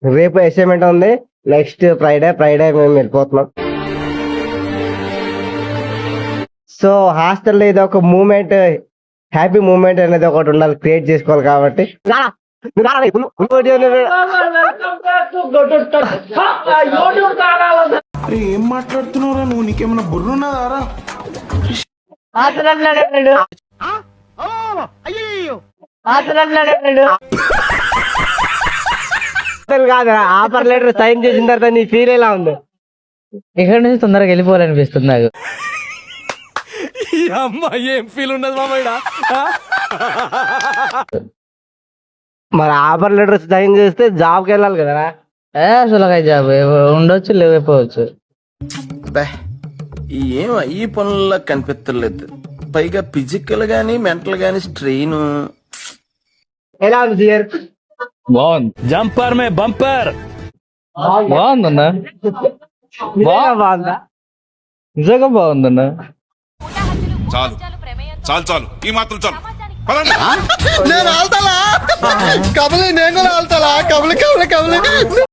రేపు అసైన్మెంట్ ఉంది. Next Friday మేము వెళ్ళిపోతున్నాం. సో హాస్టల్లో ఇది ఒక మూమెంట్, హ్యాపీ మూమెంట్ అనేది ఒకటి ఉండాలి, క్రియేట్ చేసుకోవాలి. కాబట్టి ఏం మాట్లాడుతున్నావురా నువ్వు? నీకేమన్నా బుర్రున్నదారా? కాదు, ఆఫర్ లెటర్ సైన్ చేసిన తర్వాత నీ ఫీల్ ఎలా ఉంది? ఇక్కడ నుంచి తొందరగా వెళ్ళిపోవాలనిపిస్తుంది నాకు. ఏం ఫీల్ ఉన్నది మామయ్య? మరి ఆఫర్ లెటర్ సైన్ చేస్తే జాబ్కి వెళ్ళాలి కదరా. అసలు జాబ్ ఉండొచ్చు లేకపోవచ్చు. ఏం ఈ పనుల్లో కనిపించలేదు. పైగా ఫిజికల్ గానీ మెంటల్ గానీ స్ట్రెయిన్. ఎలా ఉంది సియర్? బాగుంది. జంపర్ మే బంపర్. బాగుందన్నా, బాగుందా? నిజంగా బాగుందన్నా. చాలు చాలు చాలు, ఈ మాత్రం చాలు. నేను ఆల్తాలా కబలి, నేను కూడా ఆల్తాలా కబలి కబలి కబలి.